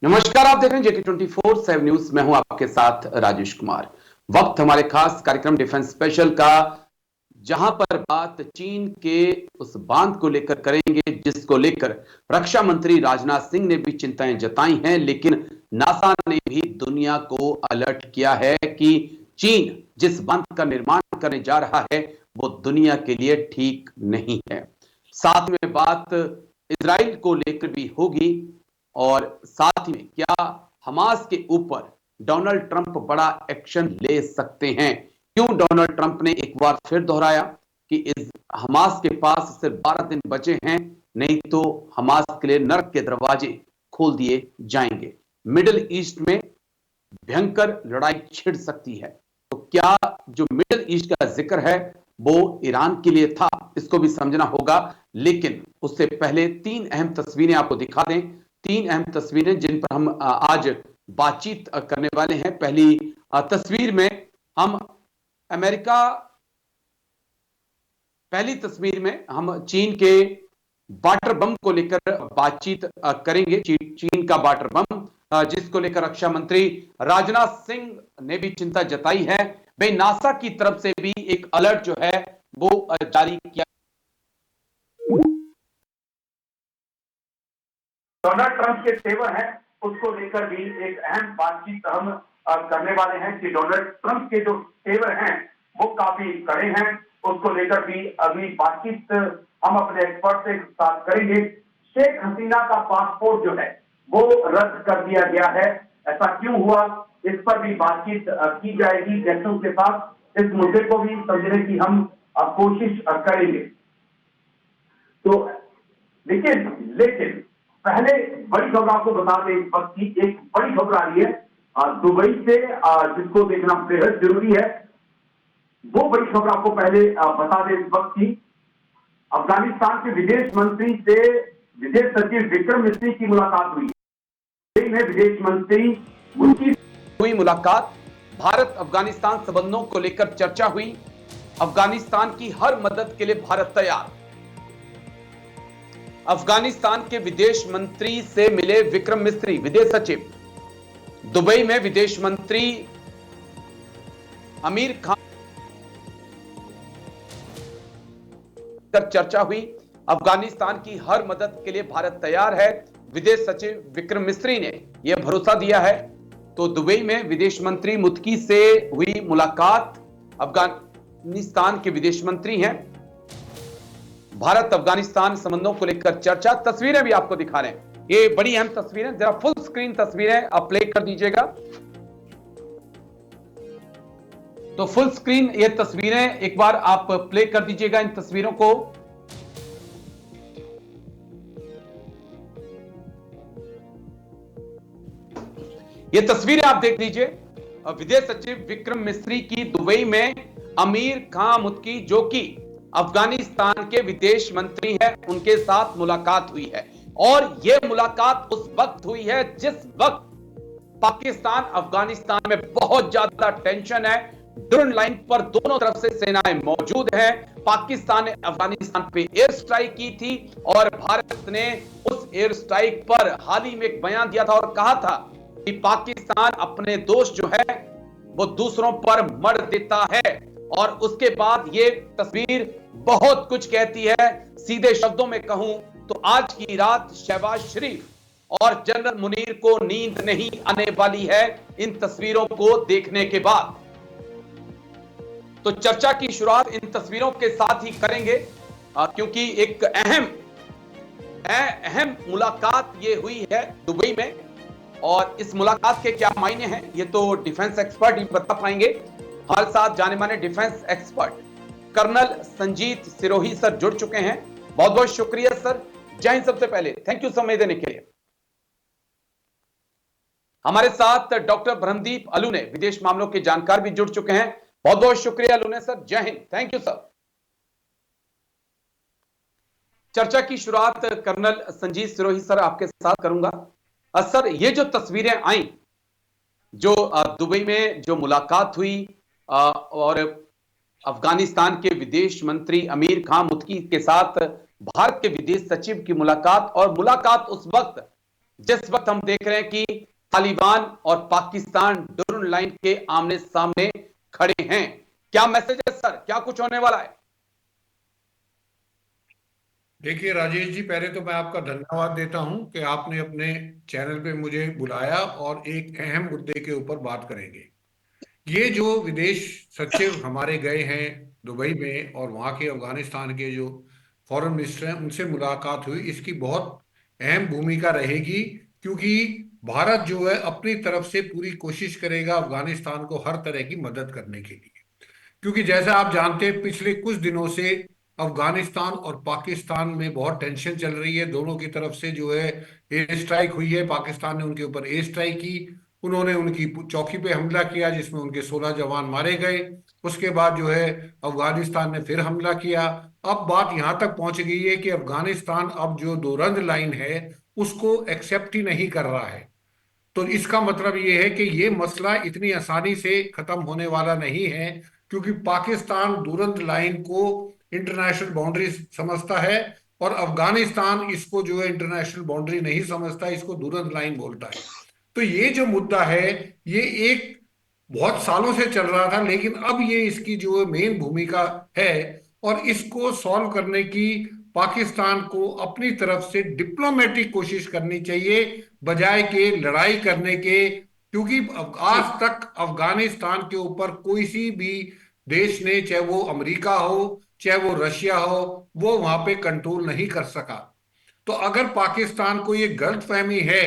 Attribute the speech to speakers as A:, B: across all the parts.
A: नमस्कार, आप देख रहे हैं जेके 24/7 न्यूज। मैं हूं आपके साथ राजेश कुमार। वक्त हमारे खास कार्यक्रम डिफेंस स्पेशल का, जहां पर बात चीन के उस बांध को लेकर करेंगे जिसको लेकर रक्षा मंत्री राजनाथ सिंह ने भी चिंताएं जताई हैं, लेकिन नासा ने भी दुनिया को अलर्ट किया है कि चीन जिस बांध का निर्माण करने जा रहा है वो दुनिया के लिए ठीक नहीं है। साथ में बात इजराइल को लेकर भी होगी और साथ में क्या हमास के ऊपर डोनाल्ड ट्रंप बड़ा एक्शन ले सकते हैं। क्यों डोनाल्ड ट्रंप ने एक बार फिर दोहराया कि इस हमास के पास सिर्फ 12 दिन बचे हैं, नहीं तो हमास के लिए नरक के दरवाजे खोल दिए जाएंगे। मिडिल ईस्ट में भयंकर लड़ाई छिड़ सकती है। तो क्या जो मिडिल ईस्ट का जिक्र है वो ईरान के लिए था, इसको भी समझना होगा। लेकिन उससे पहले तीन अहम तस्वीरें आपको दिखा दें, तीन अहम तस्वीरें जिन पर हम आज बातचीत करने वाले हैं। पहली तस्वीर में हम अमेरिका, पहली तस्वीर में हम चीन के वाटर बम को लेकर बातचीत करेंगे। चीन का वाटर बम जिसको लेकर रक्षा मंत्री राजनाथ सिंह ने भी चिंता जताई है। भाई नासा की तरफ से भी एक अलर्ट जो है वो जारी किया।
B: डोनाल्ड ट्रंप के तेवर हैं, उसको लेकर भी एक अहम बातचीत हम करने वाले हैं कि डोनाल्ड ट्रंप के जो तेवर हैं वो काफी कड़े हैं। उसको लेकर भी अगली बातचीत हम अपने एक्सपर्ट के साथ करेंगे। शेख हसीना का पासपोर्ट जो है वो रद्द कर दिया गया है, ऐसा क्यों हुआ, इस पर भी बातचीत की जाएगी गेस्टों के साथ। इस मुद्दे को भी समझने की हम कोशिश करेंगे। तो लेकिन पहले बड़ी खबर आपको बता दें, इस वक्त की एक बड़ी खबर आ रही है दुबई से, जिसको देखना बेहद जरूरी है। वो बड़ी खबर आपको पहले बता दें इस वक्त की। अफगानिस्तान के विदेश मंत्री से विदेश सचिव विक्रम मिस्री की मुलाकात हुई। विदेश मंत्री उनकी
A: हुई मुलाकात, भारत अफगानिस्तान संबंधों को लेकर चर्चा हुई। अफगानिस्तान की हर मदद के लिए भारत तैयार। अफगानिस्तान के विदेश मंत्री से मिले विक्रम मिस्री, विदेश सचिव। दुबई में विदेश मंत्री आमिर खान कर चर्चा हुई। अफगानिस्तान की हर मदद के लिए भारत तैयार है, विदेश सचिव विक्रम मिस्री ने यह भरोसा दिया है। तो दुबई में विदेश मंत्री मुत्की से हुई मुलाकात। अफगानिस्तान के विदेश मंत्री हैं। भारत अफगानिस्तान संबंधों को लेकर चर्चा। तस्वीरें भी आपको दिखा रहे हैं, ये बड़ी अहम तस्वीरें, जरा फुल स्क्रीन तस्वीरें आप प्ले कर दीजिएगा। तो फुल स्क्रीन ये तस्वीरें एक बार आप प्ले कर दीजिएगा इन तस्वीरों को। ये तस्वीरें आप देख लीजिए। विदेश सचिव विक्रम मिस्री की दुबई में आमिर खान मुत्की, जो कि अफगानिस्तान के विदेश मंत्री हैं, उनके साथ मुलाकात हुई है। और यह मुलाकात उस वक्त हुई है जिस वक्त पाकिस्तान अफगानिस्तान में बहुत ज्यादा टेंशन है। ड्रोन लाइन पर दोनों तरफ से सेनाएं मौजूद हैं। पाकिस्तान ने अफगानिस्तान पे एयर स्ट्राइक की थी और भारत ने उस एयर स्ट्राइक पर हाल ही में एक बयान दिया था और कहा था कि पाकिस्तान अपने दोष जो है वो दूसरों पर मर देता है। और उसके बाद ये तस्वीर बहुत कुछ कहती है। सीधे शब्दों में कहूं तो आज की रात शहबाज शरीफ और जनरल मुनीर को नींद नहीं आने वाली है इन तस्वीरों को देखने के बाद। तो चर्चा की शुरुआत इन तस्वीरों के साथ ही करेंगे, क्योंकि एक अहम मुलाकात ये हुई है दुबई में। और इस मुलाकात के क्या मायने हैं ये तो डिफेंस एक्सपर्ट ही बता पाएंगे। हमारे साथ जाने माने defence expert colonel Sanjeet Sirohi sir जुड़ चुके हैं। बहुत बहुत शुक्रिया सर, जय हिंद। सबसे पहले थैंक यू समय देने के लिए। हमारे साथ डॉक्टर ब्रह्मदीप अलूने, विदेश मामलों के जानकार, भी जुड़ चुके हैं। बहुत बहुत शुक्रिया अलूने सर, जय हिंद, थैंक यू सर। चर्चा की शुरुआत कर्नल संजीत सिरोही सर आपके साथ करूंगा। सर, ये जो तस्वीरें आई, जो दुबई में जो मुलाकात हुई और अफगानिस्तान के विदेश मंत्री आमिर खान मुत्की के साथ भारत के विदेश सचिव की मुलाकात, और मुलाकात उस वक्त जिस वक्त हम देख रहे हैं कि तालिबान और पाकिस्तान डोरन लाइन के आमने सामने खड़े हैं, क्या मैसेज है सर, क्या कुछ होने वाला है?
C: देखिए राजेश जी, पहले तो मैं आपका धन्यवाद देता हूं कि आपने अपने चैनल पे मुझे बुलाया और एक अहम मुद्दे के ऊपर बात करेंगे। ये जो विदेश सचिव हमारे गए हैं दुबई में और वहाँ के अफगानिस्तान के जो फॉरेन मिनिस्टर हैं उनसे मुलाकात हुई, इसकी बहुत अहम भूमिका रहेगी, क्योंकि भारत जो है अपनी तरफ से पूरी कोशिश करेगा अफगानिस्तान को हर तरह की मदद करने के लिए। क्योंकि जैसा आप जानते हैं पिछले कुछ दिनों से अफगानिस्तान और पाकिस्तान में बहुत टेंशन चल रही है। दोनों की तरफ से जो है एयर स्ट्राइक हुई है। पाकिस्तान ने उनके ऊपर एयर स्ट्राइक की, उन्होंने उनकी चौकी पे हमला किया जिसमें उनके 16 जवान मारे गए। उसके बाद जो है अफगानिस्तान ने फिर हमला किया। अब बात यहां तक पहुंच गई है कि अफगानिस्तान अब जो दोरंद लाइन है उसको एक्सेप्ट ही नहीं कर रहा है। तो इसका मतलब ये है कि ये मसला इतनी आसानी से खत्म होने वाला नहीं है, क्योंकि पाकिस्तान दुरंत लाइन को इंटरनेशनल बाउंड्री समझता है और अफगानिस्तान इसको जो है इंटरनेशनल बाउंड्री नहीं समझता, इसको दुरंत लाइन बोलता है। तो ये जो मुद्दा है ये एक बहुत सालों से चल रहा था, लेकिन अब ये इसकी जो मेन भूमिका है और इसको सॉल्व करने की पाकिस्तान को अपनी तरफ से डिप्लोमेटिक कोशिश करनी चाहिए बजाय के लड़ाई करने के। क्योंकि
A: जी
C: आज तक अफगानिस्तान के ऊपर कोई सी भी देश ने, चाहे वो अमेरिका हो चाहे वो रशिया हो, वो वहां पे कंट्रोल नहीं कर सका। तो अगर पाकिस्तान को ये गलतफहमी है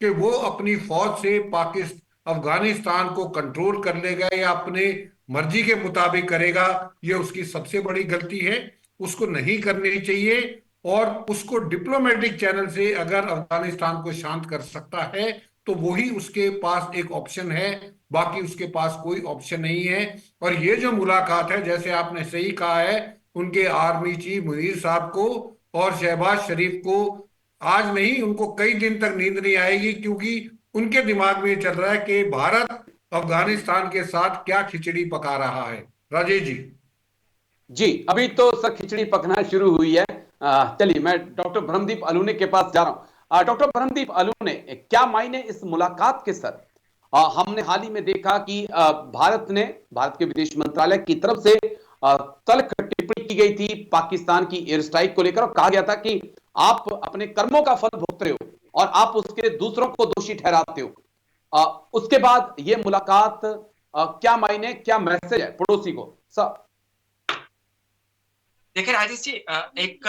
C: कि वो अपनी फौज से पाकिस्तान अफगानिस्तान को कंट्रोल कर लेगा या अपने मर्जी के मुताबिक करेगा, ये उसकी सबसे बड़ी गलती है। उसको नहीं करनी चाहिए और उसको डिप्लोमेटिक चैनल से अगर अफगानिस्तान को शांत कर सकता है तो वही उसके पास एक ऑप्शन है, बाकी उसके पास कोई ऑप्शन नहीं है। और ये जो मुलाकात है, जैसे आपने सही कहा है, उनके आर्मी चीफ मुनीर साहब को और शहबाज शरीफ को आज नहीं, उनको कई दिन तक नींद नहीं आएगी, क्योंकि उनके दिमाग में ये चल रहा है कि भारत अफगानिस्तान के साथ क्या खिचड़ी पका रहा है। राजेश जी।
A: जी, अभी तो सर खिचड़ी पकना शुरू हुई है। चलिए मैं डॉक्टर ब्रह्मदीप अलूने के पास जा रहा हूं। डॉक्टर ब्रह्मदीप अलूने, क्या मायने इस मुलाकात के सर? हमने हाल ही में देखा कि भारत के विदेश मंत्रालय की तरफ से तल्ख टिप्पणी की गई थी पाकिस्तान की एयर स्ट्राइक को लेकर और कहा गया था कि आप अपने कर्मों का फल भुगत रहे हो और आप उसके दूसरों को दोषी ठहराते हो। उसके बाद ये मुलाकात, क्या मायने, क्या मैसेज है पड़ोसी को सर?
D: देखिए राजेश जी, एक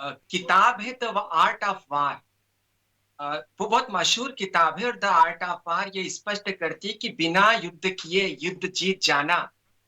D: किताब है द आर्ट ऑफ वार। वो बहुत मशहूर किताब है और द आर्ट ऑफ वार ये स्पष्ट करती है कि बिना युद्ध किए युद्ध जीत जाना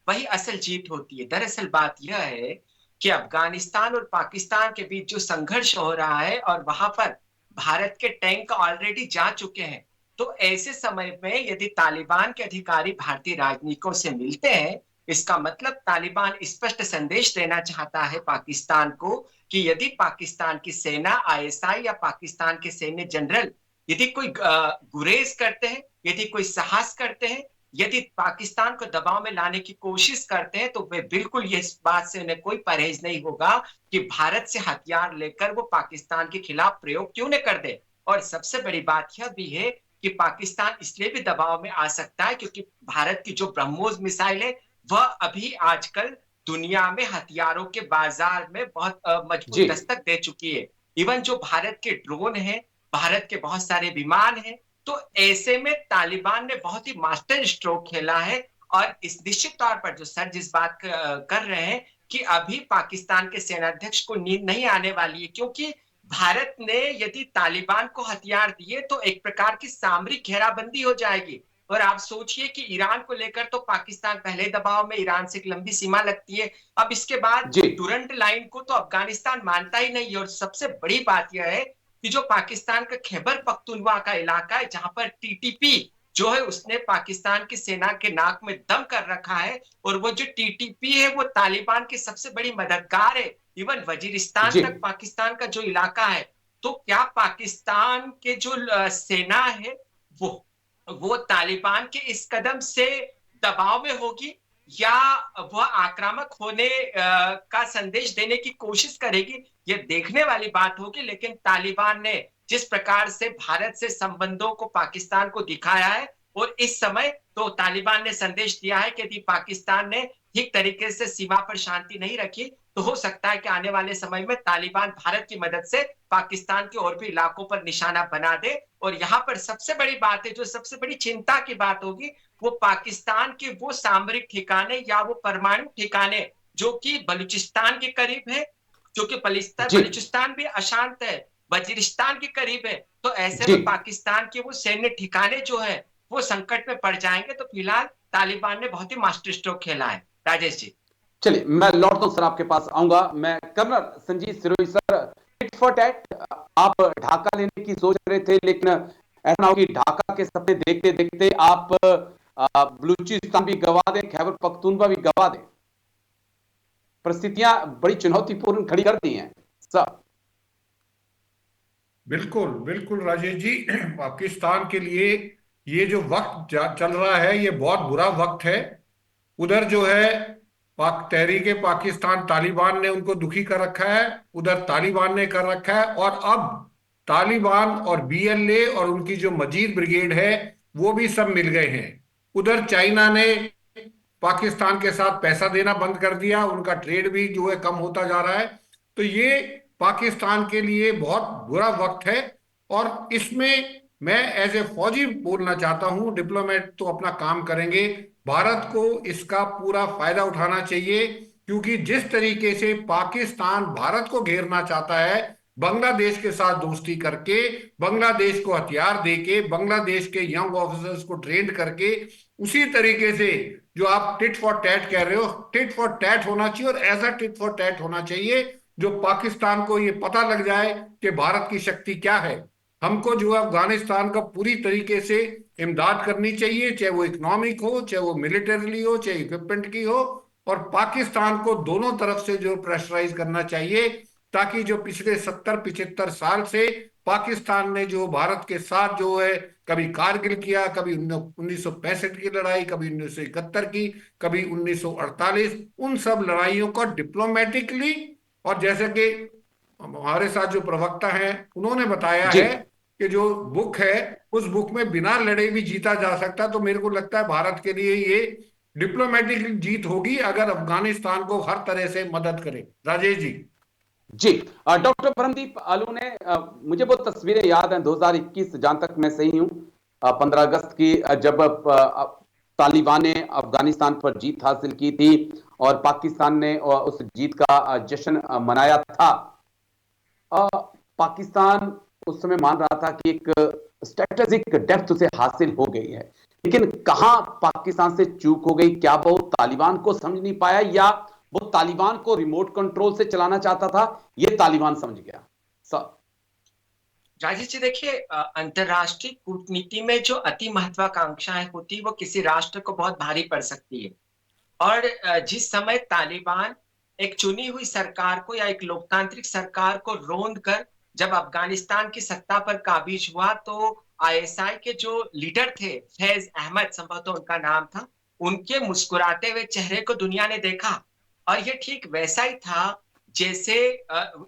D: वही असल जीत होती है। दरअसल बात यह है कि अफगानिस्तान और पाकिस्तान के बीच जो संघर्ष हो रहा है और वहां पर भारत के टैंक ऑलरेडी जा चुके हैं, तो ऐसे समय में यदि तालिबान के अधिकारी भारतीय राजनयिकों से मिलते हैं, इसका मतलब तालिबान स्पष्ट संदेश देना चाहता है पाकिस्तान को कि यदि पाकिस्तान की सेना, आईएसआई या पाकिस्तान के सैन्य जनरल यदि कोई गुरेज करते हैं, यदि कोई साहस करते हैं, यदि पाकिस्तान को दबाव में लाने की कोशिश करते हैं, तो वे बिल्कुल ये इस बात से उन्हें कोई परहेज नहीं होगा कि भारत से हथियार लेकर वो पाकिस्तान के खिलाफ प्रयोग क्यों न कर दे। और सबसे बड़ी बात यह भी है कि पाकिस्तान इसलिए भी दबाव में आ सकता है क्योंकि भारत की जो ब्रह्मोस मिसाइल है वह अभी आजकल दुनिया में हथियारों के बाजार में बहुत मजबूत दस्तक दे चुकी है। इवन जो भारत के ड्रोन हैं, भारत के बहुत सारे विमान हैं, तो ऐसे में तालिबान ने बहुत ही मास्टर स्ट्रोक खेला है। और इस निश्चित तौर पर जो सर जिस बात कर रहे हैं कि अभी पाकिस्तान के सेनाध्यक्ष को नींद नहीं आने वाली है, क्योंकि भारत ने यदि तालिबान को हथियार दिए तो एक प्रकार की सामरिक घेराबंदी हो जाएगी। और आप सोचिए कि ईरान को लेकर तो पाकिस्तान पहले दबाव में, ईरान से एक लंबी सीमा लगती है। अब इसके बाद डुरंट लाइन को तो अफगानिस्तान मानता ही नहीं है। और सबसे बड़ी बात यह है कि जो पाकिस्तान का खैबर पख्तूनख्वा का इलाका है, जहां पर टीटीपी जो है उसने पाकिस्तान की सेना के नाक में दम कर रखा है, और वो जो टीटीपी है वो तालिबान की सबसे बड़ी मददगार है। इवन वजीरिस्तान तक पाकिस्तान का जो इलाका है, तो क्या पाकिस्तान के जो सेना है वो तालिबान के इस कदम से दबाव में होगी या वह आक्रामक होने का संदेश देने की कोशिश करेगी, यह देखने वाली बात होगी। लेकिन तालिबान ने जिस प्रकार से भारत से संबंधों को पाकिस्तान को दिखाया है, और इस समय तो तालिबान ने संदेश दिया है कि यदि पाकिस्तान ने ठीक तरीके से सीमा पर शांति नहीं रखी तो हो सकता है कि आने वाले समय में तालिबान भारत की मदद से पाकिस्तान के और भी इलाकों पर निशाना बना दे। और यहाँ पर सबसे बड़ी बात है, जो सबसे बड़ी चिंता की बात होगी, वो पाकिस्तान के वो सामरिक ठिकाने या वो परमाणु ठिकाने जो कि बलूचिस्तान के करीब है, जो कि
A: जी
D: बलूचिस्तान भी अशांत है, वजीरिस्तान के करीब है। तो ऐसे
A: जी
D: में पाकिस्तान के वो सैन्य ठिकाने जो है वो संकट में पड़ जाएंगे। तो फिलहाल तालिबान ने बहुत ही मास्टर स्ट्रोक खेला है। राजेश जी,
A: चलिए, मैं लौटता हूं सर, आपके पास आऊंगा। मैं colonel Sanjeet Sirohi sir, tit for tat, आप ढाका लेने की सोच रहे थे, लेकिन ऐसा ना हो कि ढाका के सपने देखते देखते आप बलूचिस्तान भी गवा दें, खैबर पख्तूनख्वा भी गवा दें। परिस्थितियां बड़ी चुनौतीपूर्ण खड़ी कर दी हैं सर।
C: बिल्कुल बिल्कुल राजेश जी, पाकिस्तान के लिए ये जो वक्त चल रहा है ये बहुत बुरा वक्त है। उधर जो है पाक तहरीके पाकिस्तान तालिबान ने उनको दुखी कर रखा है, उधर तालिबान ने कर रखा है, और अब तालिबान और बीएलए और उनकी जो मजीद ब्रिगेड है वो भी सब मिल गए हैं। उधर चाइना ने पाकिस्तान के साथ पैसा देना बंद कर दिया, उनका ट्रेड भी जो है कम होता जा रहा है। तो ये पाकिस्तान के लिए बहुत बुरा वक्त है। और इसमें मैं एज ए फौजी बोलना चाहता हूं, डिप्लोमेट तो अपना काम करेंगे, भारत को इसका पूरा फायदा उठाना चाहिए, क्योंकि जिस तरीके से पाकिस्तान भारत को घेरना चाहता है, बांग्लादेश के साथ दोस्ती करके, बांग्लादेश को हथियार देके, बांग्लादेश के यंग ऑफिसर्स को ट्रेंड करके, उसी तरीके से जो आप टिट फॉर टैट कह रहे हो, टिट फॉर टैट होना चाहिए, और ऐसा टिट फॉर टैट होना चाहिए जो पाकिस्तान को ये पता लग जाए कि भारत की शक्ति क्या है। हमको जो है अफगानिस्तान का पूरी तरीके से इमदाद करनी चाहिए, चाहे वो इकोनॉमिक हो, चाहे वो मिलिटरीली हो, चाहे इक्विपमेंट की हो, और पाकिस्तान को दोनों तरफ से जो प्रेशराइज करना चाहिए, ताकि जो पिछले 70-75 साल से पाकिस्तान ने जो भारत के साथ जो है कभी कारगिल किया, कभी 1965 की लड़ाई, कभी 1971 की, कभी 1948, उन सब लड़ाइयों को डिप्लोमेटिकली, और जैसे कि हमारे साथ जो प्रवक्ता हैं उन्होंने बताया
A: जी
C: है कि जो बुक है उस बुक में बिना लड़े भी जीता जा सकता है। तो मेरे को लगता है भारत के लिए ये डिप्लोमेटिक जीत होगी अगर अफगानिस्तान को हर तरह से मदद करे। राजेश जी।
A: जी, डॉक्टर परमदीप आलू ने, मुझे वो तस्वीरें याद हैं 2021, जहां तक मैं सही हूं, 15 अगस्त की, जब तालिबान ने अफगानिस्तान पर जीत हासिल की थी और पाकिस्तान ने उस जीत का जश्न मनाया था। पाकिस्तान उस समय मान रहा था कि एक स्ट्रेटेजिक डेप्थ उसे हासिल हो गई है, लेकिन कहां पाकिस्तान से चूक हो गई? क्या वो तालिबान को समझ नहीं पाया, या वो तालिबान को रिमोट कंट्रोल से चलाना चाहता था, ये तालिबान समझ गया? सर
D: राजेश जी, देखिए, अंतरराष्ट्रीय कूटनीति में जो अति महत्वाकांक्षाएं होती है वो किसी राष्ट्र को बहुत भारी पड़ सकती है। और जिस समय तालिबान एक चुनी हुई सरकार को या एक लोकतांत्रिक सरकार को रोंद कर जब अफगानिस्तान की सत्ता पर काबिज हुआ, तो आईएसआई के जो लीडर थे, फैज अहमद संभवतः उनका नाम था, उनके मुस्कुराते हुए चेहरे को दुनिया ने देखा। और ये ठीक वैसा ही था जैसे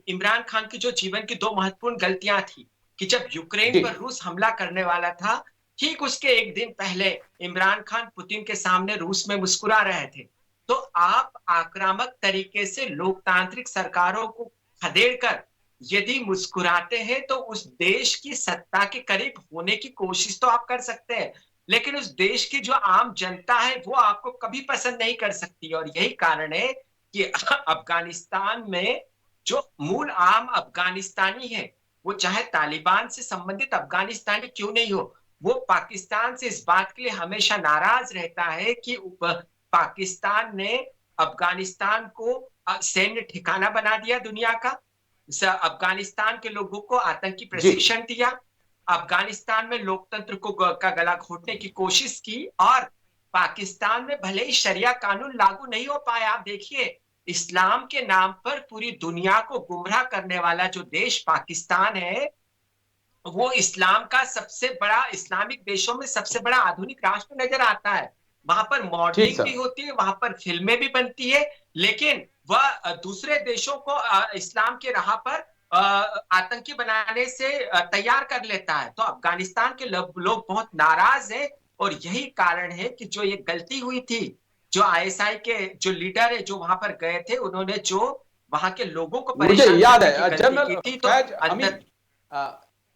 D: इमरान खान की जो जीवन की दो महत्वपूर्ण गलतियां थी, कि जब यूक्रेन पर रूस हमला करने वाला था, ठीक उसके एक दिन पहले इमरान खान पुतिन के सामने रूस में मुस्कुरा रहे थे। तो आप आक्रामक तरीके से लोकतांत्रिक सरकारों को खदेड़कर यदि मुस्कुराते हैं तो उस देश की सत्ता के करीब होने की कोशिश तो आप कर सकते हैं, लेकिन उस देश की जो आम जनता है वो आपको कभी पसंद नहीं कर सकती। और यही कारण है कि अफगानिस्तान में जो मूल आम अफगानिस्तानी है, वो चाहे तालिबान से संबंधित अफगानिस्तानी क्यों नहीं हो, वो पाकिस्तान से इस बात के लिए हमेशा नाराज रहता है कि पाकिस्तान ने अफगानिस्तान को सैन्य ठिकाना बना दिया दुनिया का, अफगानिस्तान के लोगों को आतंकी प्रशिक्षण दिया, अफगानिस्तान में लोकतंत्र को का गला घोटने की कोशिश की, और पाकिस्तान में भले ही शरिया कानून लागू नहीं हो पाया। आप देखिए, इस्लाम के नाम पर पूरी दुनिया को गुमराह करने वाला जो देश पाकिस्तान है, वो इस्लाम का सबसे बड़ा, इस्लामिक देशों में सबसे बड़ा आधुनिक राष्ट्र नजर आता है। वहां पर मॉडलिंग भी होती है, वहां पर फिल्में भी बनती है, लेकिन वह दूसरे देशों को इस्लाम के राह पर आतंकी बनाने से तैयार कर लेता है। तो अफगानिस्तान के लोग बहुत नाराज हैं और यही कारण है कि जो ये गलती हुई थी, जो आईएसआई के जो लीडर है जो वहां पर गए थे, उन्होंने जो वहां के लोगों को
A: मुझे
D: परेशान
A: याद
D: करने की
A: है
D: गलती
A: जनरल
D: की थी, तो
A: फैज
D: अंत
A: हमीद,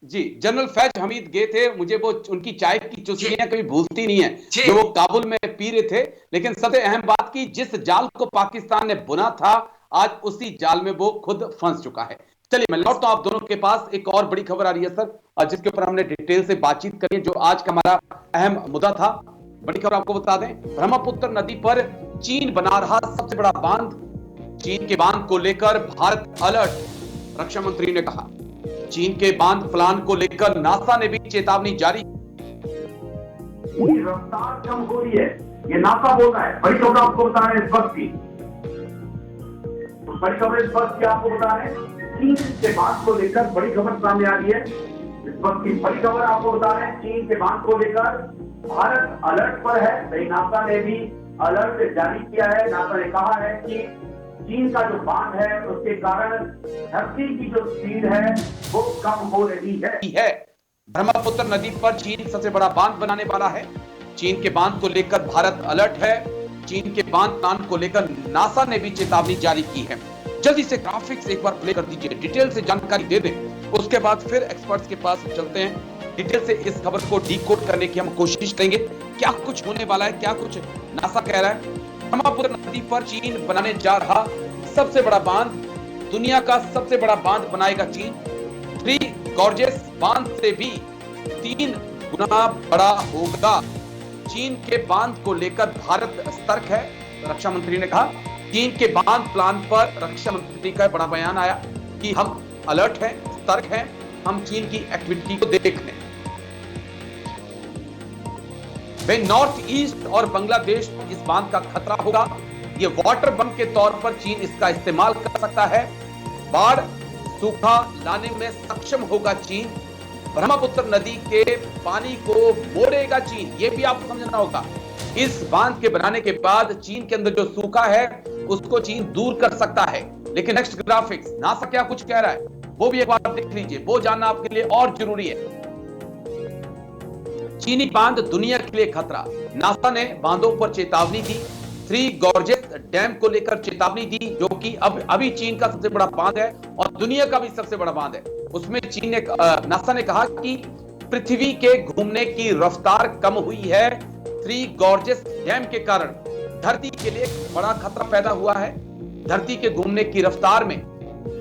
A: जी जनरल फैज हमीद गए थे। मुझे वो उनकी चाय की
D: जी
A: चुस्कियां कभी भूलती नहीं है
D: जी
A: जो वो काबुल में पी रहे थे। लेकिन सबसे अहम बात की, जिस जाल को पाकिस्तान ने बुना था, आज उसी जाल में वो खुद फंस चुका है। चलिए मैं लौटता हूं आप दोनों के पास। एक और बड़ी खबर आ रही है सर, जिसके ऊपर हमने डिटेल से बातचीत करी है, जो आज का हमारा अहम मुद्दा था। बड़ी खबर आपको बता दें, ब्रह्मपुत्र नदी पर चीन बना रहा सबसे बड़ा बांध। चीन के बांध को लेकर भारत अलर्ट, रक्षा मंत्री ने कहा। चीन के बांध प्लान को लेकर नासा ने भी चेतावनी जारी।
B: रफ्तार कम हो रही है, ये नासा बोल रहा है। बड़ी खबर आपको बता रहे हैं इस वक्त की, तो बड़ी खबर इस वक्त की आपको बता रहे हैं, चीन के बांध को लेकर बड़ी खबर सामने आ रही है। इस वक्त की बड़ी खबर आपको बता रहे हैं, चीन के बांध को लेकर भारत अलर्ट पर है। वही नासा ने भी अलर्ट जारी किया है। नासा ने कहा है कि चीन का जो बांध है उसके कारण धरती की जो स्पीड है वो कम हो रही है।
A: ब्रह्मपुत्र नदी पर चीन सबसे बड़ा बांध बनाने वाला है। चीन के बांध को लेकर भारत अलर्ट है। चीन के बांध प्लान को लेकर नासा ने भी चेतावनी जारी की है। जल्दी से ग्राफिक्स एक बार प्ले कर दीजिए, डिटेल से जानकारी दे दें, उसके बाद फिर एक्सपर्ट्स के पास चलते हैं। डिटेल से इस खबर को डीकोड करने की हम कोशिश करेंगे, क्या कुछ होने वाला है, क्या कुछ नासा कह रहा है। ब्रह्मपुत्र नदी पर चीन बनाने जा रहा सबसे बड़ा बांध, दुनिया का सबसे बड़ा बांध बनाएगा चीन। थ्री गॉर्जेस बांध से भी 3 गुना बड़ा होगा। चीन के बांध को लेकर भारत सतर्क है, रक्षा मंत्री ने कहा। चीन के बांध प्लान पर रक्षा मंत्री का बड़ा बयान आया कि हम अलर्ट हैं, सतर्क हैं, हम चीन की एक्टिविटी को देख लें। वे नॉर्थ ईस्ट और बांग्लादेश में इस बांध का खतरा होगा। ये वाटर बम के तौर पर चीन इसका इस्तेमाल कर सकता है। बाढ़ सूखा लाने में सक्षम होगा चीन। ब्रह्मपुत्र नदी के पानी को मोड़ेगा चीन, ये भी आपको समझना होगा। इस बांध के बनाने के बाद चीन के अंदर जो सूखा है उसको चीन दूर कर सकता है। लेकिन नेक्स्ट ग्राफिक्स, नासा क्या कुछ कह रहा है वो भी एक बार देख लीजिए, वो जानना आपके लिए और जरूरी है। चीनी बांध दुनिया के लिए खतरा, नासा ने बांधों पर चेतावनी दी। 3 गॉर्जेस डैम को लेकर चेतावनी दी, जो कि अभी चीन का सबसे बड़ा बांध है और दुनिया का भी सबसे बड़ा बांध है। उसमें चीन ने नासा ने कहा कि पृथ्वी के घूमने की रफ्तार कम हुई है। 3 गॉर्जेस डैम के कारण धरती के लिए बड़ा खतरा पैदा हुआ है। धरती के घूमने की रफ्तार में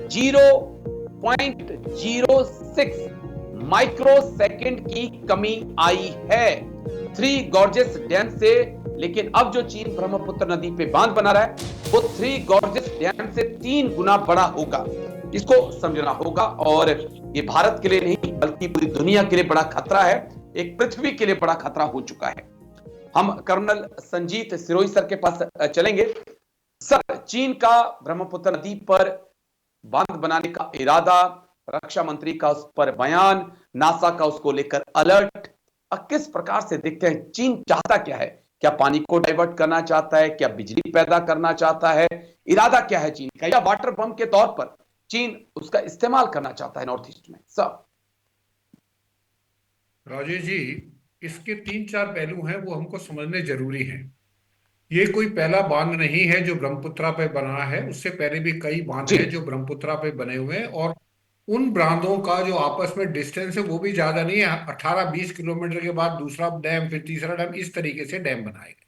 A: 0.06 माइक्रो सेकंड की कमी आई है 3 गॉर्जेस डैम से। लेकिन अब जो चीन ब्रह्मपुत्र नदी पे बांध बना रहा है वो 3 गॉर्जेस डैम से 3 गुना बड़ा होगा। इसको समझना होगा, और ये भारत के लिए नहीं बल्कि पूरी दुनिया के लिए बड़ा खतरा है, एक पृथ्वी के लिए बड़ा खतरा हो चुका है। हम कर्नल संजीत सिरोही सर के पास चलेंगे। सर, चीन का ब्रह्मपुत्र नदी पर बांध बनाने का इरादा, रक्षा मंत्री का उस पर बयान, नासा का उसको लेकर अलर्ट, किस प्रकार से दिखते हैं? चीन चाहता क्या है? क्या पानी को डाइवर्ट करना चाहता है? क्या बिजली पैदा करना चाहता है? इरादा क्या है चीन का? या वाटर बम के तौर पर चीन उसका इस्तेमाल करना चाहता है नॉर्थ ईस्ट में? सर
C: राजेश जी, इसके 3-4 पहलू हैं, वो हमको समझने जरूरी हैं। ये कोई पहला बांध नहीं है जो ब्रह्मपुत्रा पे बना है, उससे पहले भी कई बांध हैं जो ब्रह्मपुत्रा पे बने हुए हैं, और उन बांधों का जो आपस में डिस्टेंस है वो भी ज्यादा नहीं है। 18-20 किलोमीटर के बाद दूसरा डैम, फिर तीसरा डैम, इस तरीके से डैम बनाए गए।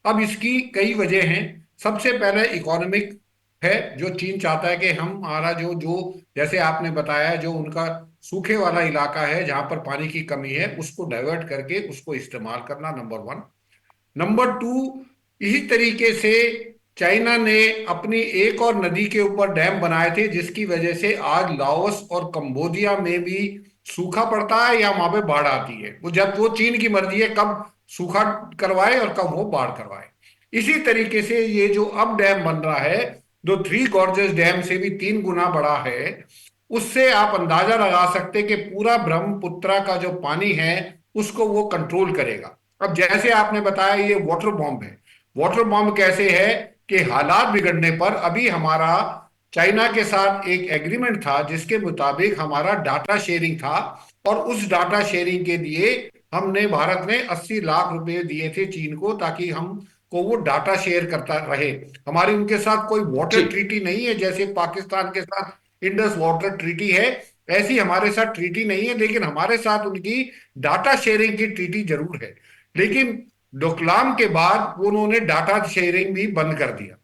C: अब इसकी कई वजह हैं। सबसे पहले इकोनॉमिक है, जो चीन चाहता है कि हमारा जो जो जैसे आपने बताया, जो उनका सूखे वाला इलाका है जहां पर पानी की कमी है, उसको डाइवर्ट करके उसको इस्तेमाल करना, नंबर 1। नंबर 2, इसी तरीके से चाइना ने अपनी एक और नदी के ऊपर डैम बनाए थे, जिसकी वजह से आज लाओस और कंबोडिया में भी सूखा पड़ता है या वहां पे बाढ़ आती है। वो चीन की मर्जी है कब सूखा करवाए और कब वो बाढ़ करवाए। इसी तरीके से ये जो अब डैम बन रहा है, जो 3 गॉर्जेस डैम से भी 3 गुना बड़ा है, उससे आप अंदाजा लगा सकते कि पूरा ब्रह्मपुत्रा का जो पानी है उसको वो कंट्रोल करेगा। अब जैसे आपने बताया ये वाटर बॉम्ब है। वाटर बॉम्ब कैसे है कि हालात बिगड़ने पर, अभी हमारा चाइना के साथ एक एग्रीमेंट था जिसके मुताबिक हमारा डाटा शेयरिंग था, और उस डाटा शेयरिंग के लिए हमने भारत ने 80 लाख रुपए दिए थे चीन को, ताकि हम को वो डाटा शेयर करता रहे। हमारी उनके साथ कोई
A: जी
C: वाटर ट्रीटी नहीं है, जैसे पाकिस्तान के साथ इंडस वाटर ट्रीटी है, ऐसी हमारे साथ ट्रीटी नहीं है, लेकिन हमारे साथ उनकी डाटा शेयरिंग की ट्रीटी जरूर है। लेकिन डोकलाम के बाद उन्होंने डाटा शेयरिंग भी बंद कर दिया।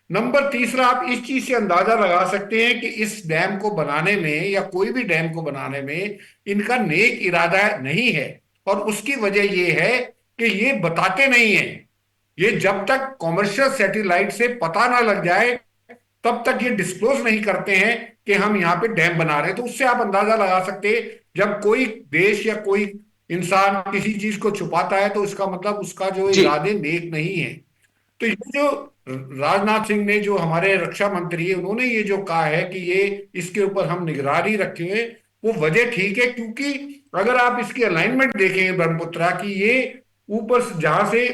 C: नंबर तीसरा, आप इस चीज से अंदाजा लगा सकते हैं कि इस डैम को बनाने में या कोई भी डैम को बनाने में इनका नेक इरादा नहीं है, और उसकी वजह यह है कि ये बताते नहीं है। ये जब तक कॉमर्शियल सैटेलाइट से पता ना लग जाए तब तक ये डिस्क्लोज नहीं करते हैं कि हम यहाँ पे डैम बना रहे हैं। तो उससे आप अंदाजा लगा सकते हैं, जब कोई देश या कोई इंसान किसी चीज को छुपाता है तो इसका मतलब उसका जो
A: जी
C: इरादे नेक नहीं है। तो ये जो राजनाथ सिंह ने, जो हमारे रक्षा मंत्री है, उन्होंने ये जो कहा है कि ये इसके ऊपर हम निगरानी रखेंगे, वो वजह ठीक है, क्योंकि अगर आप इसकी अलाइनमेंट देखें ब्रह्मपुत्रा की, ये ऊपर से जहां से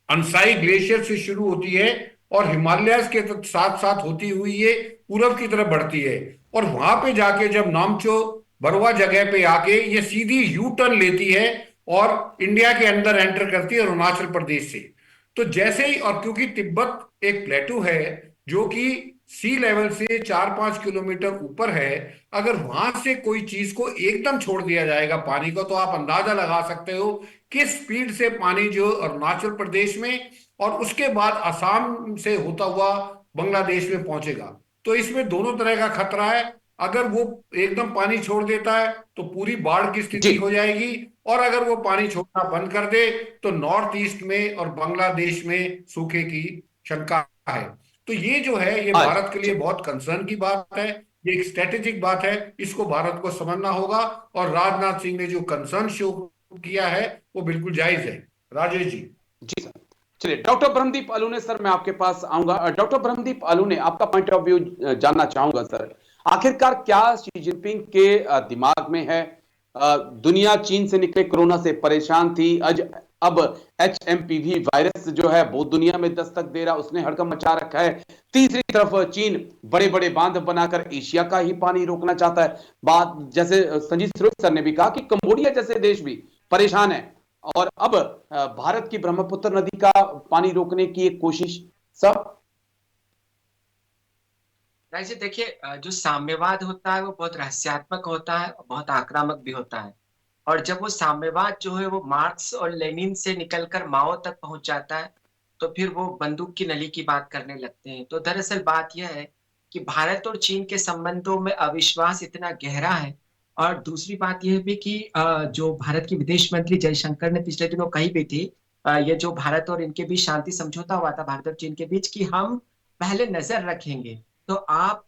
C: अनसाई ग्लेशियर से शुरू होती है और हिमालय के साथ साथ होती हुई ये पूरब की तरफ बढ़ती है, और वहां पे जाके जब नामचो बरवा जगह पे आके ये सीधी यू टर्न लेती है और इंडिया के अंदर एंटर करती है अरुणाचल प्रदेश से। तो जैसे ही, और क्योंकि तिब्बत एक प्लेटू है जो कि सी लेवल से 4-5 किलोमीटर ऊपर है, अगर वहां से कोई चीज को एकदम छोड़ दिया जाएगा पानी को, तो आप अंदाजा लगा सकते हो किस स्पीड से पानी जो अरुणाचल प्रदेश में और उसके बाद असम से होता हुआ बांग्लादेश में पहुंचेगा। तो इसमें दोनों तरह का खतरा है। अगर वो एकदम पानी छोड़ देता है तो पूरी बाढ़ की
A: जी
C: स्थिति हो जाएगी, और अगर वो पानी छोड़ना बंद कर दे तो नॉर्थ ईस्ट में और बांग्लादेश में सूखे की शंका है। तो ये जो है, ये भारत के लिए
A: अच्छा
C: बहुत कंसर्न की बात है, ये एक स्ट्रेटेजिक बात है, इसको भारत को समझना होगा। और राजनाथ सिंह ने जो कंसर्न शो किया है वो बिल्कुल जायज है। राजेश जी।
A: जी सर, चलिए डॉक्टर ब्रह्मदीप अलूने सर, मैं आपके पास आऊंगा। डॉक्टर ब्रह्मदीप अलूने, आपका पॉइंट ऑफ व्यू जानना चाहूंगा सर। आखिरकार क्या शी जिनपिंग के दिमाग में है? दुनिया चीन से निकले कोरोना से परेशान थी, अब HMPV वायरस जो है वो दुनिया में दस्तक दे रहा, उसने हड़कंप मचा रखा है। तीसरी तरफ चीन बड़े बड़े बांध बनाकर एशिया का ही पानी रोकना चाहता है। बात जैसे संजीव श्रोत सर ने भी कहा कि कंबोडिया जैसे देश भी परेशान है, और अब भारत की ब्रह्मपुत्र नदी का पानी रोकने की एक कोशिश। सब
D: वैसे देखिए, जो साम्यवाद होता है वो बहुत रहस्यात्मक होता है और बहुत आक्रामक भी होता है। और जब वो साम्यवाद जो है वो मार्क्स और लेनिन से निकलकर माओ तक पहुंच जाता है, तो फिर वो बंदूक की नली की बात करने लगते हैं। तो दरअसल बात यह है कि भारत और चीन के संबंधों में अविश्वास इतना गहरा है। और दूसरी बात यह भी कि जो भारत की विदेश मंत्री जयशंकर ने पिछले दिनों कही भी थी, ये जो भारत और इनके बीच शांति समझौता हुआ था, भारत और चीन के बीच, कि हम पहले नजर रखेंगे। तो आप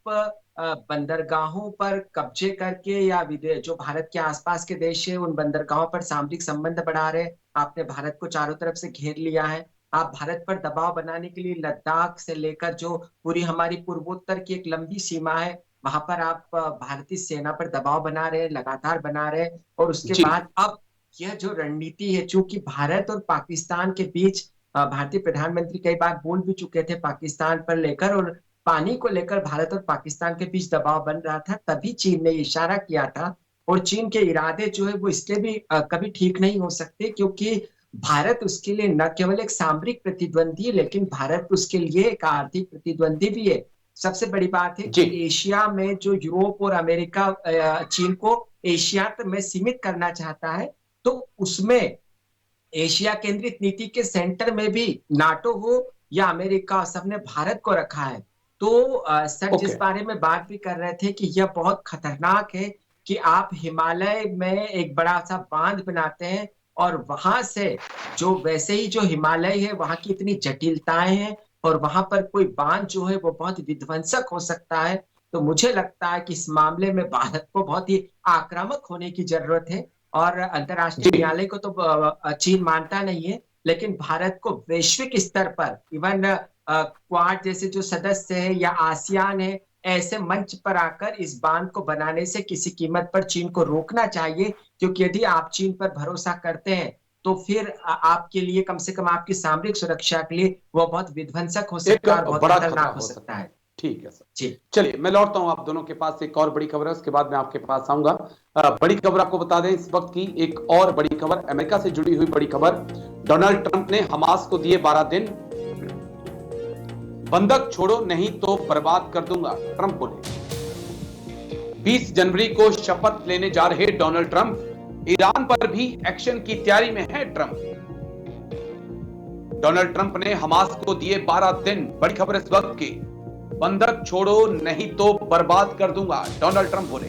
D: बंदरगाहों पर कब्जे करके या जो भारत के आसपास के देश है उन बंदरगाहों पर सामरिक संबंध बढ़ा रहे, आपने भारत को चारों तरफ से घेर लिया है। आप भारत पर दबाव बनाने के लिए लद्दाख से लेकर जो पूरी हमारी पूर्वोत्तर की एक लंबी सीमा है, वहां पर आप भारतीय सेना पर दबाव बना रहे हैं, लगातार बना रहे हैं। और उसके
A: जी
D: बाद अब यह जो रणनीति है, चूंकि भारत और पाकिस्तान के बीच, भारतीय प्रधानमंत्री कई बार बोल भी चुके थे पाकिस्तान पर लेकर, और पानी को लेकर भारत और पाकिस्तान के बीच दबाव बन रहा था, तभी चीन ने इशारा किया था। और चीन के इरादे जो है वो इसलिए भी कभी ठीक नहीं हो सकते, क्योंकि भारत उसके लिए न केवल एक सामरिक प्रतिद्वंदी है, लेकिन भारत उसके लिए एक आर्थिक प्रतिद्वंदी भी है। सबसे बड़ी बात है
A: जी
D: कि एशिया में जो यूरोप और अमेरिका चीन को एशिया में सीमित करना चाहता है, तो उसमें एशिया केंद्रित नीति के सेंटर में भी नाटो हो या अमेरिका, सबने भारत को रखा है। तो सर
A: ओके
D: जिस बारे में बात भी कर रहे थे कि यह बहुत खतरनाक है कि आप हिमालय में एक बड़ा सा बांध बनाते हैं, और वहां से जो वैसे ही जो हिमालय है वहां की इतनी जटिलताएं हैं, और वहां पर कोई बांध जो है वो बहुत विध्वंसक हो सकता है। तो मुझे लगता है कि इस मामले में भारत को बहुत ही आक्रामक होने की जरूरत है। और अंतर्राष्ट्रीय
A: जी
D: न्यायालय को तो चीन मानता नहीं है, लेकिन भारत को वैश्विक स्तर पर, इवन क्वाड जैसे जो सदस्य है या आसियान है, ऐसे मंच पर आकर इस बांध को बनाने से किसी कीमत पर चीन को रोकना चाहिए। क्योंकि यदि आप चीन पर भरोसा करते हैं तो फिर आपके लिए, कम से कम आपकी सामरिक सुरक्षा के लिए, वो बहुत विध्वंसक हो
A: एक
D: सकता है और बहुत
A: बड़ा खतरा
D: खतरनाक हो
A: हो
D: सकता
A: सकता है।
D: है।
A: ठीक है सर।
D: जी।
A: चलिए मैं लौटता हूं आप दोनों के पास। एक और बड़ी खबर है, उसके बाद मैं आपके पास आऊंगा। बड़ी खबर आपको बता दें इस वक्त की, एक और बड़ी खबर, अमेरिका से जुड़ी हुई बड़ी खबर। डोनाल्ड ट्रंप ने हमास को दिए 12 दिन, बंधक छोड़ो नहीं तो बर्बाद कर दूंगा, ट्रंप बोले। 20 जनवरी को शपथ लेने जा रहे डोनाल्ड ट्रंप, ईरान पर भी एक्शन की तैयारी में है ट्रंप। डोनाल्ड ट्रंप ने हमास को दिए 12 दिन, बड़ी खबर इस वक्त की, बंधक छोड़ो नहीं तो बर्बाद कर दूंगा, डोनाल्ड ट्रंप बोले।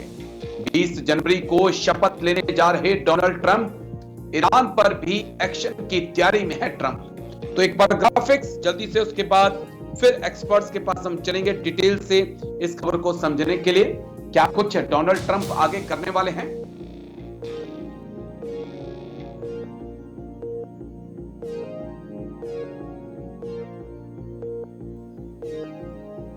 A: 20 जनवरी को शपथ लेने जा रहे डोनाल्ड ट्रंप, ईरान पर भी एक्शन की तैयारी में है ट्रंप। तो एक बार ग्राफिक्स जल्दी से, उसके बाद फिर एक्सपर्ट्स के पास हम चलेंगे डिटेल से इस खबर को समझने के लिए। क्या कुछ डोनाल्ड ट्रंप आगे करने वाले हैं?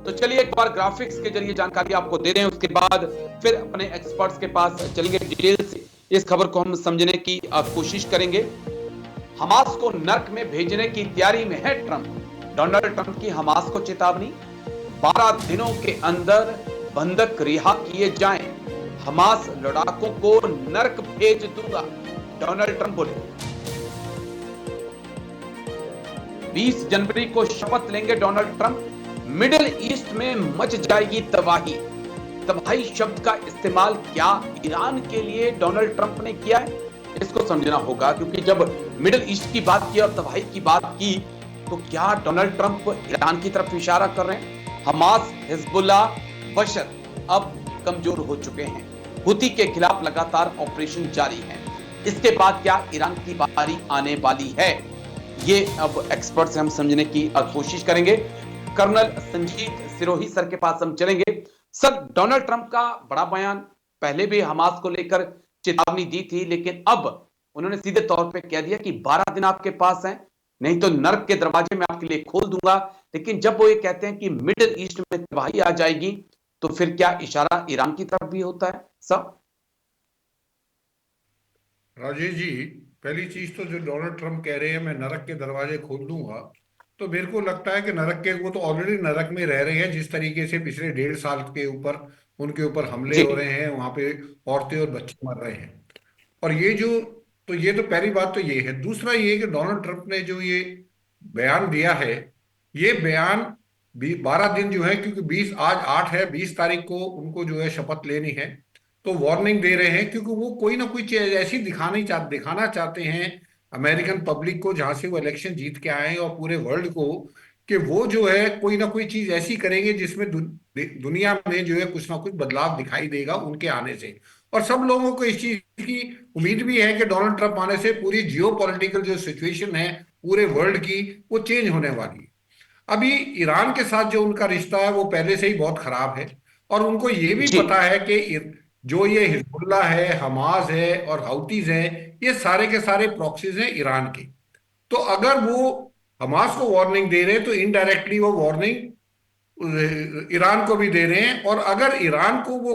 A: तो चलिए एक बार ग्राफिक्स के जरिए जानकारी आपको दे दें, उसके बाद फिर अपने एक्सपर्ट्स के पास चलेंगे, डिटेल से इस खबर को हम समझने की कोशिश करेंगे। हमास को नर्क में भेजने की तैयारी में है ट्रंप। डोनाल्ड ट्रंप की हमास को चेतावनी, 12 दिनों के अंदर बंधक रिहा किए जाएं, हमास लड़ाकों को नर्क भेज दूंगा, डोनाल्ड ट्रंप बोले। 20 जनवरी को शपथ लेंगे डोनाल्ड ट्रंप, मिडिल ईस्ट में मच जाएगी तबाही। तबाही शब्द का इस्तेमाल क्या ईरान के लिए डोनाल्ड ट्रंप ने किया है, इसको समझना होगा, क्योंकि जब मिडिल ईस्ट की बात की और तबाही की बात की तो क्या डोनाल्ड ट्रंप ईरान की तरफ इशारा कर रहे हैं? हमास, हिजबुल्लाह, बशर अब कमजोर हो चुके हैं, हुती के खिलाफ लगातार ऑपरेशन जारी है। इसके बाद क्या ईरान की बारी आने वाली है, ये अब एक्सपर्ट से हम समझने की कोशिश करेंगे। कर्नल संजीत सिरोही सर के पास हम चलेंगे। सर, डोनाल्ड ट्रंप का बड़ा बयान, पहले भी हमास को लेकर चेतावनी दी थी, लेकिन अब उन्होंने सीधे तौर पे कह दिया कि 12 दिन आपके पास हैं, नहीं तो नर्क के दरवाजे मैं आपके लिए खोल दूंगा। लेकिन जब वो ये कहते हैं कि मिडिल ईस्ट में तबाही आ जाएगी, तो फिर क्या इशारा ईरान की तरफ भी होता है सर?
C: राजेश जी, पहली चीज तो जो डोनाल्ड ट्रंप कह रहे हैं मैं नरक के दरवाजे खोल दूंगा, तो मेरे को लगता है कि नरक के, वो तो ऑलरेडी नरक में रह रहे हैं। जिस तरीके से पिछले 1.5 साल के ऊपर उनके ऊपर हमले हो रहे हैं, वहां पे औरतें और बच्चे मर रहे हैं। और ये तो पहली बात तो ये है। दूसरा ये कि डोनाल्ड ट्रंप ने जो ये बयान दिया है, ये बयान 12 दिन जो है, क्योंकि 20 आज 8 है, 20 तारीख को उनको जो है शपथ लेनी है, तो वार्निंग दे रहे हैं, क्योंकि वो कोई ना कोई चीज ऐसी दिखाना चाहते हैं अमेरिकन पब्लिक को, जहां से वो इलेक्शन जीत के आए हैं, और पूरे वर्ल्ड को, कि वो जो है कोई ना कोई चीज ऐसी करेंगे जिसमें दुनिया में जो है कुछ ना कुछ बदलाव दिखाई देगा उनके आने से। और सब लोगों को इस चीज की उम्मीद भी है कि डोनाल्ड ट्रंप आने से पूरी जियोपॉलिटिकल जो सिचुएशन है पूरे वर्ल्ड की, वो चेंज होने वाली है। अभी ईरान के साथ जो उनका रिश्ता है वो पहले से ही बहुत खराब है, और उनको ये भी पता है कि जो ये हिजबुल्लाह है, हमास है और हाउतीज है, ये सारे के सारे प्रॉक्सीज हैं ईरान के। तो अगर वो हमास को वार्निंग दे रहे हैं, तो इनडायरेक्टली वो वार्निंग ईरान को भी दे रहे हैं। और अगर ईरान को वो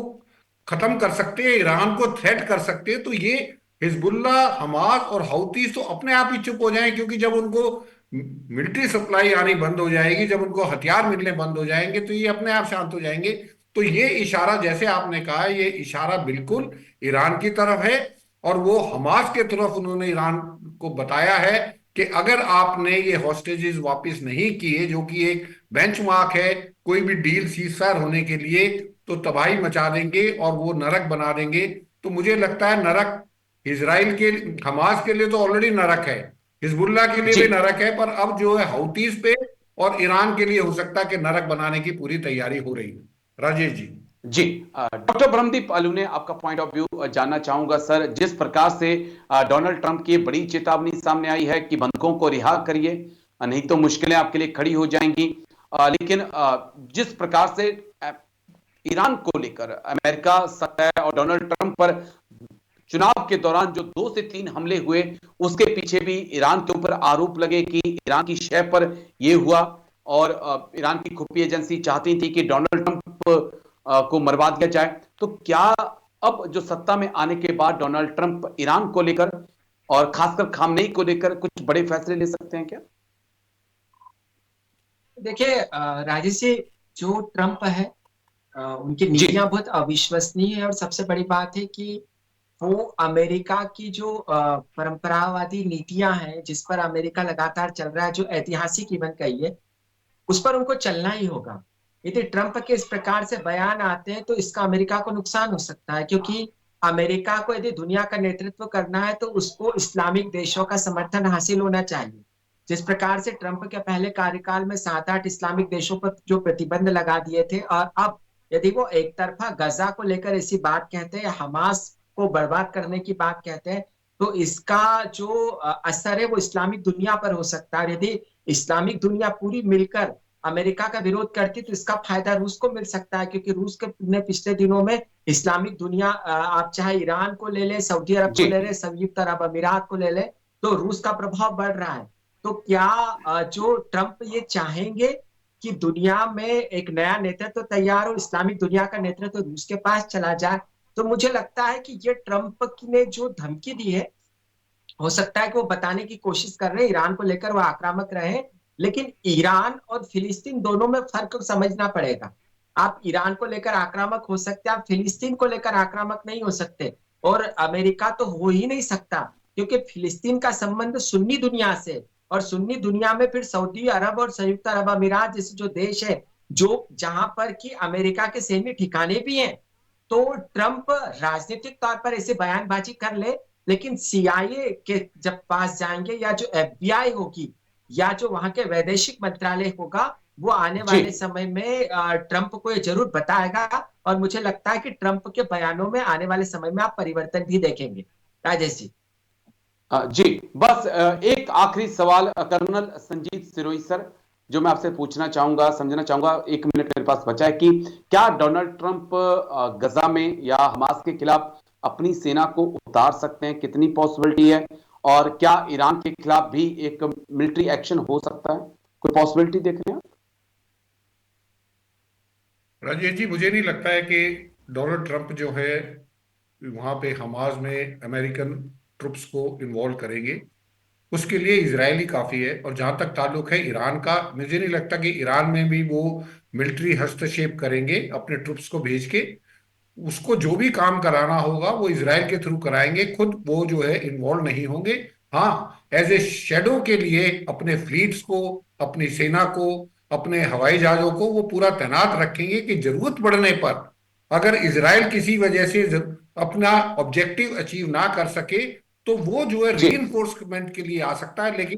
C: खत्म कर सकते हैं, ईरान को थ्रेट कर सकते हैं, तो ये हिजबुल्लाह, हमास और हाउतीज तो अपने आप ही चुप हो जाएं, क्योंकि जब उनको मिलिट्री सप्लाई आनी बंद हो जाएगी, जब उनको हथियार मिलने बंद हो जाएंगे, तो ये अपने आप शांत हो जाएंगे। तो ये इशारा, जैसे आपने कहा, ये इशारा बिल्कुल ईरान की तरफ है, और वो हमास के तरफ उन्होंने ईरान को बताया है कि अगर आपने ये हॉस्टेजेस वापस नहीं किए, जो कि एक बेंचमार्क है कोई भी डील सीजफायर होने के लिए, तो तबाही मचा देंगे और वो नरक बना देंगे। तो मुझे लगता है नरक इजराइल के, हमास के लिए तो ऑलरेडी नरक है, हिजबुल्लाह के लिए भी नरक है, पर अब जो है हाउतीज पे और ईरान के लिए हो सकता है कि नरक बनाने की पूरी तैयारी हो रही है। राजेश जी।
A: जी, डॉक्टर ब्रह्मदीप अलूने, आपका पॉइंट ऑफ व्यू जानना चाहूंगा सर। जिस प्रकार से डोनाल्ड ट्रंप की बड़ी चेतावनी सामने आई है कि बंधकों को रिहा करिए, नहीं तो मुश्किलें आपके लिए खड़ी हो जाएंगी, लेकिन जिस प्रकार से ईरान को लेकर अमेरिका सतह और डोनाल्ड ट्रंप पर चुनाव के दौरान जो 2 से 3 हमले हुए, उसके पीछे भी ईरान के ऊपर आरोप लगे कि ईरान की शय पर यह हुआ, और ईरान की खुफिया एजेंसी चाहती थी कि डोनाल्ड ट्रंप को मरवा दिया जाए। तो क्या अब जो सत्ता में आने के बाद डोनाल्ड ट्रंप ईरान को लेकर और खासकर खामनेई को लेकर कुछ बड़े फैसले ले सकते हैं क्या?
D: देखिए राजेश जी, जो ट्रम्प है उनकी
A: जी
D: नीतियां बहुत अविश्वसनीय है, और सबसे बड़ी बात है कि वो अमेरिका की जो परंपरावादी नीतियां हैं जिस पर अमेरिका लगातार चल रहा है, जो ऐतिहासिक इवन कहिए, उस पर उनको चलना ही होगा। यदि ट्रंप के इस प्रकार से बयान आते हैं तो इसका अमेरिका को नुकसान हो सकता है, क्योंकि अमेरिका को यदि दुनिया का नेतृत्व करना है तो उसको इस्लामिक देशों का समर्थन हासिल होना चाहिए। जिस प्रकार से ट्रंप के पहले कार्यकाल में 7-8 इस्लामिक देशों पर जो प्रतिबंध लगा दिए थे, और अब यदि वो एक तरफा गजा को लेकर ऐसी बात कहते हैं, हमास को बर्बाद करने की बात कहते हैं, तो इसका जो असर है वो इस्लामिक दुनिया पर हो सकता है। यदि इस्लामिक दुनिया पूरी मिलकर अमेरिका का विरोध करती तो इसका फायदा रूस को मिल सकता है, क्योंकि रूस के ने पिछले दिनों में इस्लामिक दुनिया, आप चाहे ईरान को ले ले, सऊदी अरब को
A: जी
D: ले ले, संयुक्त अरब अमीरात को ले ले, तो रूस का प्रभाव बढ़ रहा है। तो क्या जो ट्रंप ये चाहेंगे कि दुनिया में एक नया नेतृत्व तैयार हो, इस्लामिक दुनिया का नेतृत्व रूस के पास चला जाए, तो मुझे लगता है कि ये ट्रंप ने जो धमकी दी है, हो सकता है कि वो बताने की कोशिश कर रहे हैं ईरान को लेकर वो आक्रामक रहे, लेकिन ईरान और फिलिस्तीन दोनों में फर्क समझना पड़ेगा। आप ईरान को लेकर आक्रामक हो सकते हैं, आप फिलिस्तीन को लेकर आक्रामक नहीं हो सकते, और अमेरिका तो हो ही नहीं सकता, क्योंकि फिलिस्तीन का संबंध सुन्नी दुनिया से, और सुन्नी दुनिया में फिर सऊदी अरब और संयुक्त अरब अमीरात जैसे जो देश है, जो जहां पर कि अमेरिका के सैन्य ठिकाने भी हैं। तो ट्रंप राजनीतिक तौर पर ऐसे बयानबाजी कर ले, लेकिन सीआईए के जब पास जाएंगे, या जो एफबीआई होगी, या जो वहां के वैदेशिक मंत्रालय होगा, वो आने
A: जी
D: वाले समय में ट्रंप को ये जरूर बताएगा, और मुझे लगता है कि ट्रंप के बयानों में आने वाले समय में आप परिवर्तन भी देखेंगे। राजेश जी।
A: जी बस एक आखिरी सवाल कर्नल संजीत सिरोही सर, जो मैं आपसे पूछना चाहूंगा, समझना चाहूंगा, 1 मिनट मेरे पास बचा है, कि क्या डोनाल्ड ट्रंप गजा में या हमास के खिलाफ अपनी सेना को उतार सकते हैं? कितनी पॉसिबिलिटी है? और क्या ईरान के खिलाफ भी एक मिलिट्री एक्शन हो सकता है? कोई पॉसिबिलिटी देख रहे हैं आप?
C: राजेश जी, मुझे नहीं लगता है कि डोनाल्ड ट्रंप जो है वहां पे हमास में अमेरिकन ट्रुप्स को इन्वॉल्व करेंगे। उसके लिए इजरायली काफी है। और जहां तक ताल्लुक है ईरान का, मुझे नहीं लगता कि ईरान में भी वो मिलिट्री हस्तक्षेप करेंगे अपने ट्रुप्स को भेज के। उसको जो भी काम कराना होगा वो इसराइल के थ्रू कराएंगे, खुद वो जो है इन्वॉल्व नहीं होंगे। हाँ, एज ए शेडो के लिए अपने फ्लीट्स को, अपनी सेना को, अपने हवाई जहाजों को वो पूरा तैनात रखेंगे कि जरूरत पड़ने पर अगर इसराइल किसी वजह से अपना ऑब्जेक्टिव अचीव ना कर सके तो वो जो है
A: जी
C: रीइंफोर्समेंट के लिए आ सकता है। लेकिन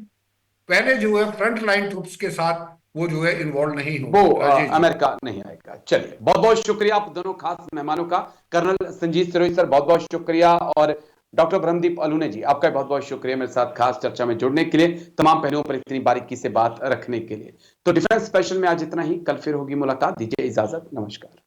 C: पहले जो है फ्रंट लाइन ट्रुप्स के साथ वो जो है इन्वॉल्व नहीं
A: वो
C: होंगे। राजेश जी।
A: अमेरिका नहीं आएगा। चलिए, बहुत बहुत शुक्रिया आप दोनों खास मेहमानों का। कर्नल संजीत सिरोही सर, बहुत बहुत शुक्रिया, और डॉक्टर ब्रह्मदीप अलूने जी, आपका बहुत बहुत शुक्रिया मेरे साथ खास चर्चा में जुड़ने के लिए, तमाम पहलुओं पर इतनी बारीकी से बात रखने के लिए। तो डिफेंस स्पेशल में आज इतना ही, कल फिर होगी मुलाकात। दीजिए इजाजत, नमस्कार।